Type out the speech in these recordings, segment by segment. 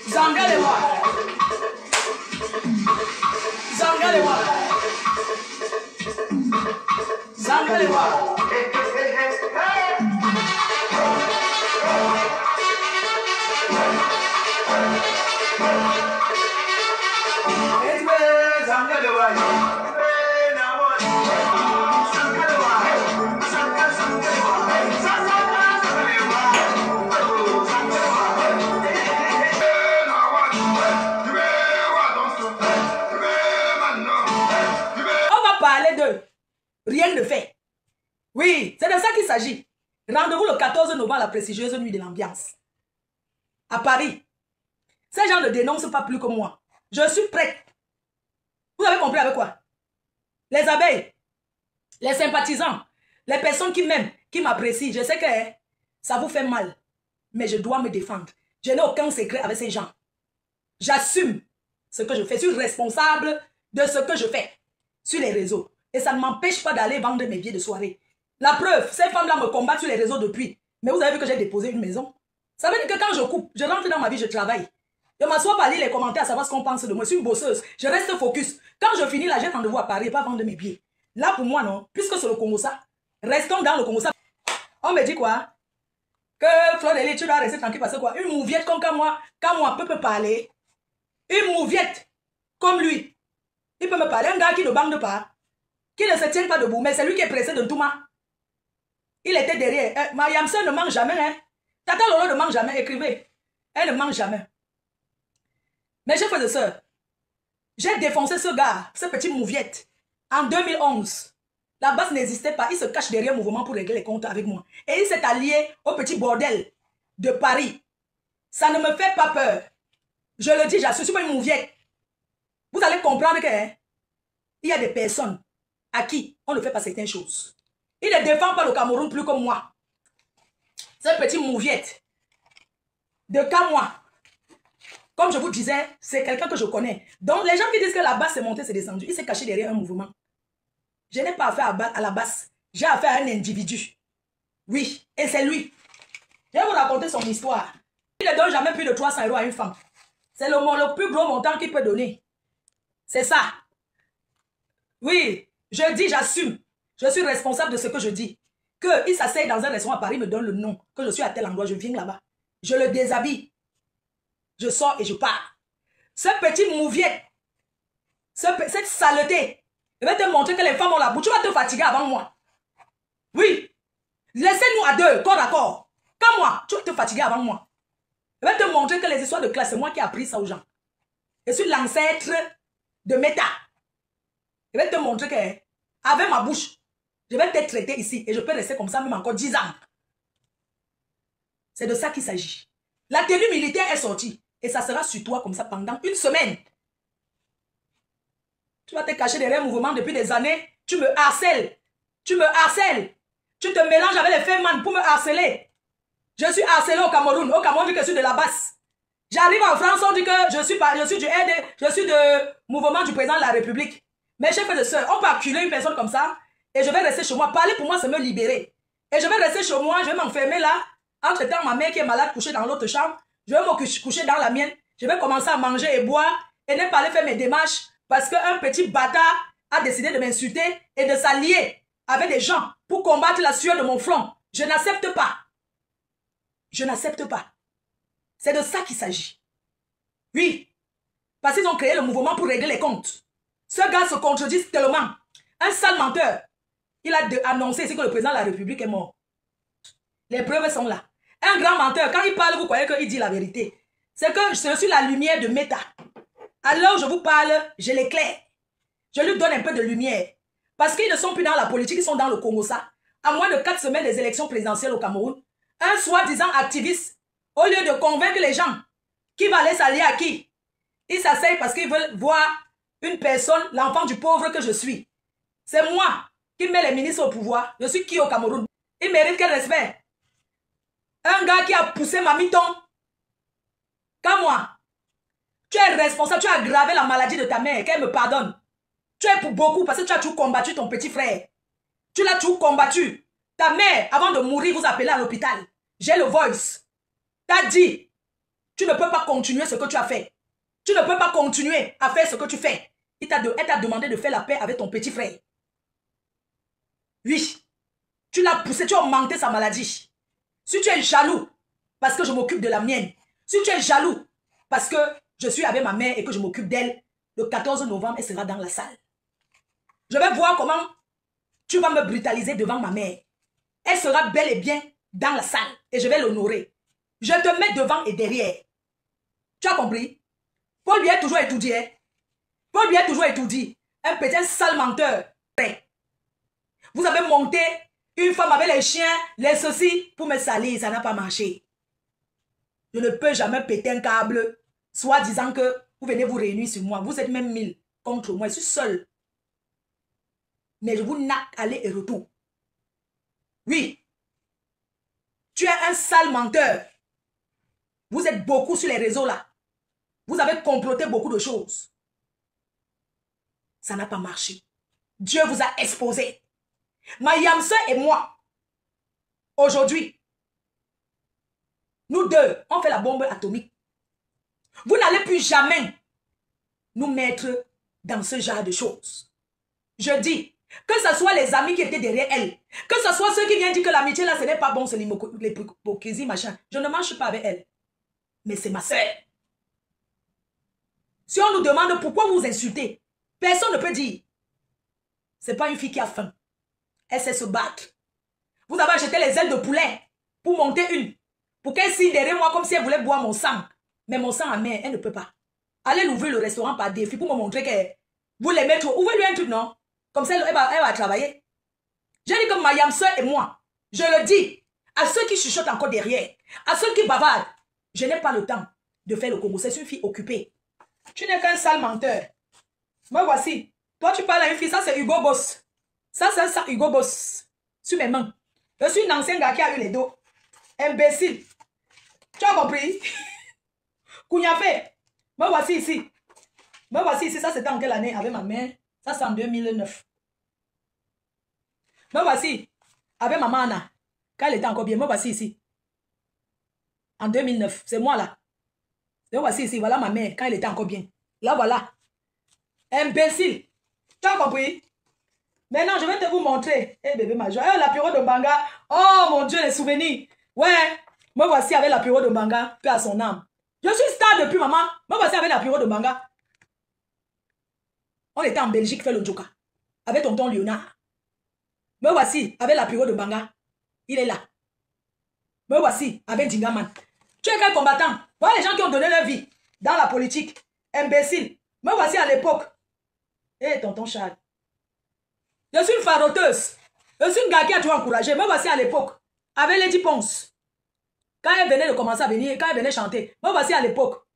Zangalewa. Zangalewa. Zangalewa. Rien ne fait. Oui, c'est de ça qu'il s'agit. Rendez-vous le 14 novembre à la prestigieuse nuit de l'ambiance. À Paris. Ces gens ne dénoncent pas plus que moi. Je suis prête. Vous avez compris avec quoi? Les abeilles, les sympathisants, les personnes qui m'aiment, qui m'apprécient, je sais que ça vous fait mal. Mais je dois me défendre. Je n'ai aucun secret avec ces gens. J'assume ce que je fais. Je suis responsable de ce que je fais sur les réseaux. Et ça ne m'empêche pas d'aller vendre mes billets de soirée. La preuve, ces femmes-là me combattent sur les réseaux depuis. Mais vous avez vu que j'ai déposé une maison. Ça veut dire que quand je coupe, je rentre dans ma vie, je travaille. Je ne m'assois pas à lire les commentaires, à savoir ce qu'on pense de moi. Je suis une bosseuse. Je reste focus. Quand je finis là, j'ai rendez-vous à Paris et pas vendre mes billets. Là, pour moi, non. Puisque c'est le Congo ça. Restons dans le Congo ça. On me dit quoi? Que Floreli, tu dois rester tranquille parce que quoi? Une mouviette comme quand moi peut parler. Une mouviette comme lui. Il peut me parler. Un gars qui ne bande pas. Qui ne se tient pas debout, mais c'est lui qui est pressé de tout ma. Il était derrière. Ma Yamsen ne mange jamais. Hein. Tata Lolo ne mange jamais. Écrivez. Elle ne mange jamais. Mes chers frères et sœurs, j'ai défoncé ce gars, ce petit mouviette, en 2011. La base n'existait pas. Il se cache derrière le mouvement pour régler les comptes avec moi. Et il s'est allié au petit bordel de Paris. Ça ne me fait pas peur. Je le dis, j'assume, je suis pas une mouviette. Vous allez comprendre que il y a des personnes à qui on ne fait pas certaines choses. Il ne défend pas le Cameroun plus que moi. Ce petit mouviette de Kamois, comme je vous disais, c'est quelqu'un que je connais. Donc les gens qui disent que la base s'est montée, c'est descendu, il s'est caché derrière un mouvement. Je n'ai pas affaire à la base. J'ai affaire à un individu. Oui, et c'est lui. Je vais vous raconter son histoire. Il ne donne jamais plus de 300 € à une femme. C'est le plus gros montant qu'il peut donner. C'est ça. Oui. Je dis, j'assume. Je suis responsable de ce que je dis. Qu'il s'asseye dans un restaurant à Paris, me donne le nom. Que je suis à tel endroit, je viens là-bas. Je le déshabille. Je sors et je pars. Ce petit mouviette, cette saleté, je vais te montrer que les femmes ont la bouche. Tu vas te fatiguer avant moi. Oui. Laissez-nous à deux, corps à corps. Comme moi, tu vas te fatiguer avant moi. Je vais te montrer que les histoires de classe, c'est moi qui ai appris ça aux gens. Je suis l'ancêtre de Meta. Je vais te montrer que, avec ma bouche, je vais te traiter ici et je peux rester comme ça même encore 10 ans. C'est de ça qu'il s'agit. La tenue militaire est sortie et ça sera sur toi comme ça pendant une semaine. Tu vas te cacher derrière un mouvement depuis des années. Tu me harcèles. Tu me harcèles. Tu te mélanges avec les femmes pour me harceler. Je suis harcelé au Cameroun. Au Cameroun, on dit que je suis de la basse. J'arrive en France, on dit que je suis du RD, je suis de mouvement du président de la République. Mes chers frères et sœurs, on peut acculer une personne comme ça et je vais rester chez moi. Parler pour moi, c'est me libérer. Et je vais rester chez moi, je vais m'enfermer là. Entre-temps, ma mère qui est malade couchée dans l'autre chambre, je vais me coucher dans la mienne. Je vais commencer à manger et boire et ne pas aller faire mes démarches parce qu'un petit bâtard a décidé de m'insulter et de s'allier avec des gens pour combattre la sueur de mon front. Je n'accepte pas. Je n'accepte pas. C'est de ça qu'il s'agit. Oui. Parce qu'ils ont créé le mouvement pour régler les comptes. Ce gars se contredit tellement. Un sale menteur. Il a annoncé ici que le président de la République est mort. Les preuves sont là. Un grand menteur, quand il parle, vous croyez qu'il dit la vérité. C'est que je suis la lumière de Meta. Alors je vous parle, je l'éclaire. Je lui donne un peu de lumière. Parce qu'ils ne sont plus dans la politique, ils sont dans le Congo ça. À moins de 4 semaines des élections présidentielles au Cameroun, un soi-disant activiste, au lieu de convaincre les gens qui va aller s'allier à qui, ils s'asseyent parce qu'ils veulent voir une personne, l'enfant du pauvre que je suis. C'est moi qui mets les ministres au pouvoir. Je suis qui au Cameroun? Il mérite quel respect? Un gars qui a poussé ma miton. Comme moi. Tu es responsable, tu as aggravé la maladie de ta mère, qu'elle me pardonne. Tu es pour beaucoup parce que tu as tout combattu ton petit frère. Tu l'as tout combattu. Ta mère, avant de mourir, vous appelez à l'hôpital. J'ai le voice. T'as dit, tu ne peux pas continuer ce que tu as fait. Tu ne peux pas continuer à faire ce que tu fais. Elle t'a demandé de faire la paix avec ton petit frère. Oui. Tu l'as poussé, tu as augmenté sa maladie. Si tu es jaloux, parce que je m'occupe de la mienne. Si tu es jaloux, parce que je suis avec ma mère et que je m'occupe d'elle, le 14 novembre, elle sera dans la salle. Je vais voir comment tu vas me brutaliser devant ma mère. Elle sera bel et bien dans la salle et je vais l'honorer. Je te mets devant et derrière. Tu as compris? Paul lui a toujours étudié. Paul lui a toujours étudié. Un petit sale menteur. Vous avez monté une femme avec les chiens, les ceci pour me salir. Ça n'a pas marché. Je ne peux jamais péter un câble, soit disant que vous venez vous réunir sur moi. Vous êtes même 1000 contre moi. Je suis seul. Mais je vous nappe aller et retour. Oui. Tu es un sale menteur. Vous êtes beaucoup sur les réseaux là. Vous avez comploté beaucoup de choses. Ça n'a pas marché. Dieu vous a exposé. Ma Yamse et moi, aujourd'hui, nous deux, on fait la bombe atomique. Vous n'allez plus jamais nous mettre dans ce genre de choses. Je dis, que ce soit les amis qui étaient derrière elle, que ce soit ceux qui viennent dire que l'amitié là, ce n'est pas bon, c'est l'hypocrisie, machin. Je ne marche pas avec elle. Mais c'est ma soeur. Si on nous demande pourquoi vous insultez, personne ne peut dire. C'est pas une fille qui a faim. Elle sait se battre. Vous avez acheté les ailes de poulet pour monter une. Pour qu'elle signe derrière moi comme si elle voulait boire mon sang. Mais mon sang à main, elle ne peut pas. Allez l'ouvrir le restaurant par défi pour me montrer que vous les mettre. Ouvrez-lui un truc, non? Comme ça, elle va travailler. J'ai dit que ma Yamse et moi, je le dis à ceux qui chuchotent encore derrière, à ceux qui bavardent, je n'ai pas le temps de faire le Congo. C'est une fille occupée. Tu n'es qu'un sale menteur. Me voici. Toi, tu parles à une fille, ça c'est Hugo Boss. Ça c'est ça, Hugo Boss. Sur mes mains. Je suis une ancienne gars qui a eu les dos. Imbécile. Tu as compris? Kouniafé. Me voici ici. Me voici ici. Ça c'était en quelle année avec ma mère? Ça c'est en 2009. Me voici. Avec maman Anna. Quand elle était encore bien. Me voici ici. En 2009. C'est moi là. Me voici ici. Voilà ma mère. Quand elle était encore bien. Là voilà. Imbécile. Tu as compris? Maintenant, je vais te vous montrer. Eh bébé major. Eh, l'apéro de Mbanga. Oh mon Dieu, les souvenirs. Ouais. Me voici avec l'apéro de Mbanga. Paix à son âme. Je suis star depuis maman. Me voici avec l'apéro de Mbanga. On était en Belgique, fait le Joka. Avec tonton Léonard. Me voici avec l'apéro de Mbanga. Il est là. Me voici avec Dingaman. Tu es quel combattant? Voilà les gens qui ont donné leur vie dans la politique. Imbécile. Me voici à l'époque. Eh, tonton Charles. Je suis une faroteuse. Je suis une gars qui a toujours encouragé. Me voici à l'époque. Avec Lady Ponce. Quand elle venait de commencer à venir, quand elle venait chanter. Me voici à l'époque.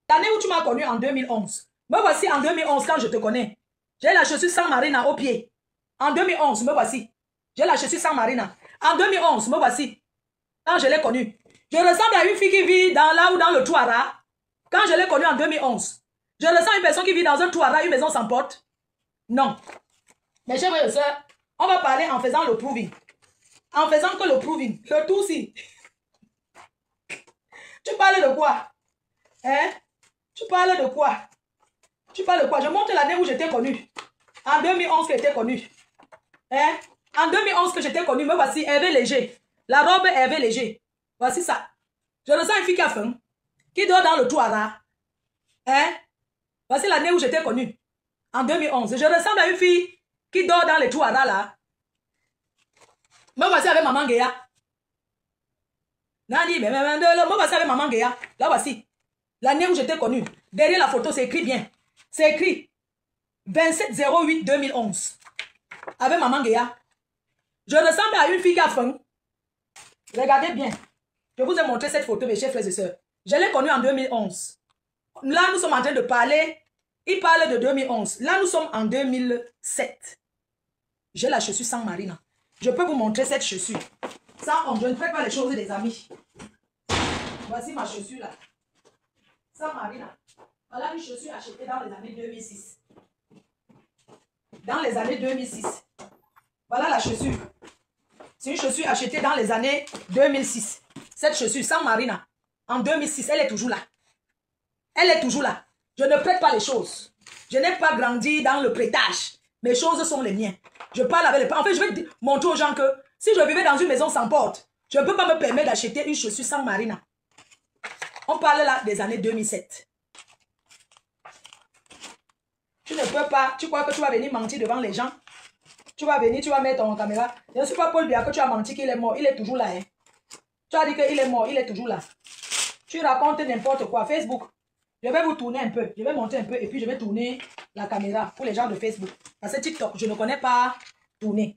L'année où tu m'as connu en 2011. Me voici en 2011 quand je te connais. J'ai la chaussure sans marina au pied. En 2011, me voici. J'ai la chaussure sans marina. En 2011, me voici. Quand je l'ai connue. Je ressemble à une fille qui vit dans là ou dans le Touara. Quand je l'ai connue en 2011. Je ressemble à une personne qui vit dans un Touara, une maison sans porte. Non. Mes chers frères et sœurs, on va parler en faisant le proving. En faisant que le proving. Le tout si. Tu parles de quoi? Hein? Tu parles de quoi? Tu parles de quoi? Je montre l'année où j'étais connue. En 2011 que j'étais connue. Hein? En 2011 que j'étais connue, me voici Hervé Léger. La robe Hervé Léger. Voici ça. Je ressens une fille qui a faim. Qui dort dans le Touara. Hein? Voici l'année où j'étais connue. En 2011. Je ressemble à une fille qui dort dans les Touara là. Me voici avec maman Géa. Nani, me voici avec maman Géa. Là voici. L'année où j'étais connue. Derrière la photo, c'est écrit bien. C'est écrit 27/08/2011. Avec maman Géa. Je ressemble à une fille qui a faim. Regardez bien. Je vous ai montré cette photo, mes chers frères et sœurs. Je l'ai connue en 2011. Là, nous sommes en train de parler. Il parle de 2011. Là, nous sommes en 2007. J'ai la chaussure sans marina. Je peux vous montrer cette chaussure. Sans honte, je ne fais pas les choses des amis. Voici ma chaussure là. Sans marina. Voilà une chaussure achetée dans les années 2006. Dans les années 2006. Voilà la chaussure. C'est une chaussure achetée dans les années 2006. Cette chaussure, San Marina, en 2006, elle est toujours là. Elle est toujours là. Je ne prête pas les choses. Je n'ai pas grandi dans le prêtage. Mes choses sont les miennes. Je parle avec les parents. En fait, je vais montrer aux gens que si je vivais dans une maison sans porte, je ne peux pas me permettre d'acheter une chaussure San Marina. On parle là des années 2007. Tu ne peux pas. Tu crois que tu vas venir mentir devant les gens? Tu vas venir, tu vas mettre ton caméra. Je ne suis pas Paul Biya que tu as menti qu'il est mort. Il est toujours là. Hein. Tu as dit qu'il est mort. Il est toujours là. Tu racontes n'importe quoi. Facebook. Je vais vous tourner un peu. Je vais monter un peu et puis je vais tourner la caméra pour les gens de Facebook. Parce que TikTok, je ne connais pas tourner.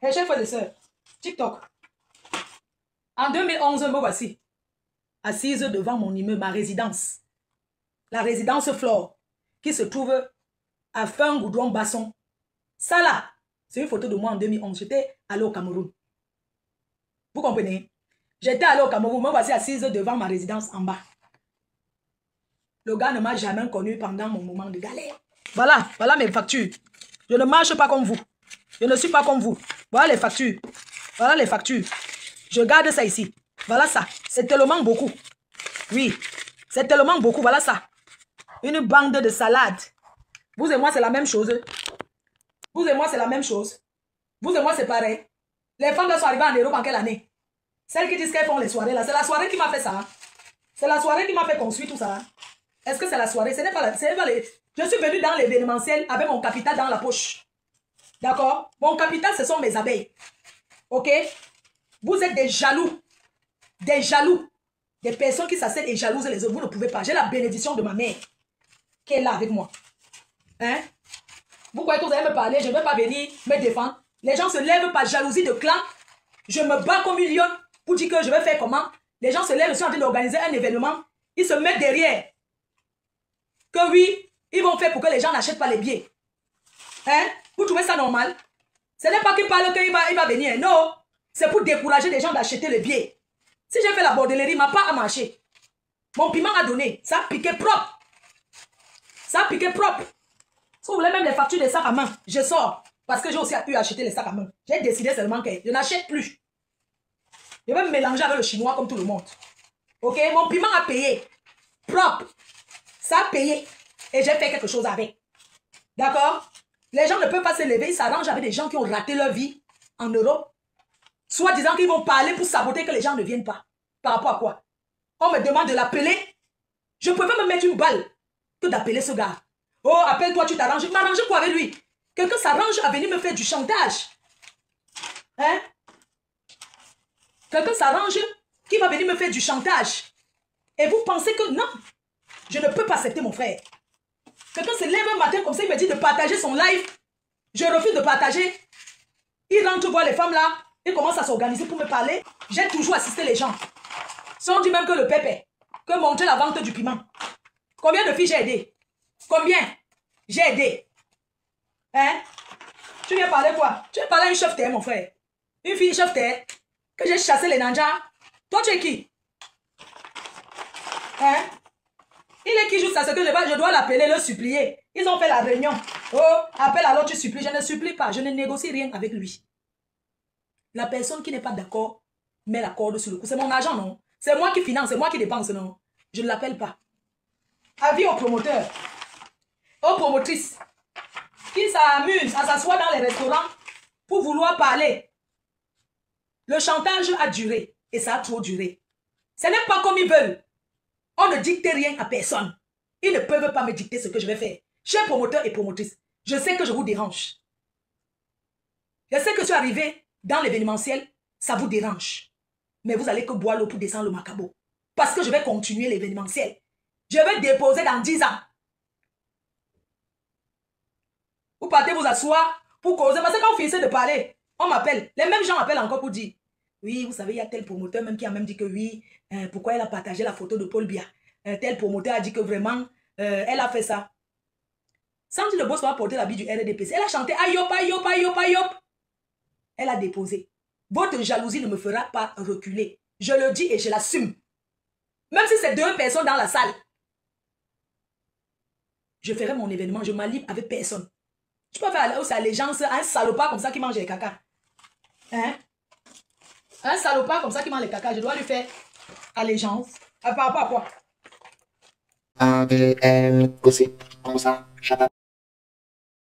Et chers frères et sœurs, TikTok. En 2011, me voici assise devant mon immeuble, ma résidence. La résidence Flore, qui se trouve à Fin-Goudron-Basson. Ça là, c'est une photo de moi en 2011. J'étais allé au Cameroun. Vous comprenez? J'étais allé au Cameroun. Me voici assise devant ma résidence en bas. Le gars ne m'a jamais connu pendant mon moment de galère. Voilà, voilà mes factures. Je ne marche pas comme vous. Je ne suis pas comme vous. Voilà les factures. Voilà les factures. Je garde ça ici. Voilà ça. C'est tellement beaucoup. Oui, c'est tellement beaucoup. Voilà ça. Une bande de salade. Vous et moi, c'est la même chose. Vous et moi, c'est la même chose. Vous et moi, c'est pareil. Les femmes sont arrivées en Europe en quelle année? Celles qui disent qu'elles font les soirées là. C'est la soirée qui m'a fait ça. C'est la soirée qui m'a fait construire tout ça. Est-ce que c'est la soirée? Ce n'est pas la... Je suis venue dans l'événementiel avec mon capital dans la poche. D'accord? Mon capital, ce sont mes abeilles. Ok? Vous êtes des jaloux. Des jaloux. Des personnes qui s'asseyent et jalousent les autres. Vous ne pouvez pas. J'ai la bénédiction de ma mère qui est là avec moi. Hein? Vous croyez que vous allez me parler? Je ne vais pas venir me défendre. Les gens se lèvent par jalousie de clan. Je me bats comme une lionne pour dire que je vais faire comment. Les gens se lèvent, ils sont en train d'organiser un événement. Ils se mettent derrière. Que oui, ils vont faire pour que les gens n'achètent pas les billets. Hein? Vous trouvez ça normal? Ce n'est pas qu'il parle qu'il va venir. Non. C'est pour décourager les gens d'acheter les billets. Si j'ai fait la bordellerie, il ne m'a pas à marcher. Mon piment a donné. Ça a piqué propre. Ça a piqué propre. Si vous voulez même les factures des sacs à main, je sors. Parce que j'ai aussi pu acheter les sacs à main. J'ai décidé seulement que je n'achète plus. Je vais me mélanger avec le chinois comme tout le monde. Ok? Mon piment a payé. Propre. Ça a payé. Et j'ai fait quelque chose avec. D'accord? Les gens ne peuvent pas se lever. Ils s'arrangent avec des gens qui ont raté leur vie en Europe. Soit disant qu'ils vont parler pour saboter que les gens ne viennent pas. Par rapport à quoi? On me demande de l'appeler. Je préfère me mettre une balle que d'appeler ce gars. Oh, appelle-toi, tu t'arranges. M'arrange quoi avec lui? Quelqu'un s'arrange à venir me faire du chantage. Hein? Quelqu'un s'arrange qui va venir me faire du chantage. Et vous pensez que non, je ne peux pas accepter mon frère. Quelqu'un se lève un matin comme ça, il me dit de partager son live. Je refuse de partager. Il rentre voir les femmes là. Il commence à s'organiser pour me parler. J'ai toujours assisté les gens. Si on dit même que le pépé, que montrer la vente du piment. Combien de filles j'ai aidé? Combien j'ai aidé? Hein? Tu viens parler quoi? Tu viens parler à une chef terre, mon frère. Une fille chef terre. Que j'ai chassé les nanjas. Toi, tu es qui? Hein? Il est qui juste à ce que je dois l'appeler, le supplier. Ils ont fait la réunion. Oh, appelle alors tu supplies. Je ne supplie pas. Je ne négocie rien avec lui. La personne qui n'est pas d'accord met la corde sur le cou. C'est mon argent, non? C'est moi qui finance, c'est moi qui dépense, non? Je ne l'appelle pas. Avis aux promoteurs, aux promotrices qui s'amusent à s'asseoir dans les restaurants pour vouloir parler. Le chantage a duré et ça a trop duré. Ce n'est pas comme ils veulent. On ne dicte rien à personne. Ils ne peuvent pas me dicter ce que je vais faire. Chers promoteurs et promotrices, je sais que je vous dérange. Je sais que je suis arrivé dans l'événementiel, ça vous dérange. Mais vous allez que boire l'eau pour descendre le macabo. Parce que je vais continuer l'événementiel. Je vais déposer dans 10 ans. Vous partez vous asseoir pour causer. Parce que quand vous finissez de parler, on m'appelle. Les mêmes gens m'appellent encore pour dire, oui, vous savez, il y a tel promoteur même qui a même dit que oui, pourquoi elle a partagé la photo de Paul Biya. Tel promoteur a dit que vraiment, elle a fait ça. Sandy Le Boss va porter l'habit du RDPC. Elle a chanté Ayop, Ayop, Ayop, Ayop. Elle a déposé. Votre jalousie ne me fera pas reculer. Je le dis et je l'assume. Même si c'est 2 personnes dans la salle. Je ferai mon événement, je m'allie avec personne. Tu peux faire aussi allégeance à un salopard comme ça qui mange les caca. Hein? Un salopard comme ça qui mange les caca, je dois lui faire allégeance. Par rapport à quoi? ADN, gossip, comme ça,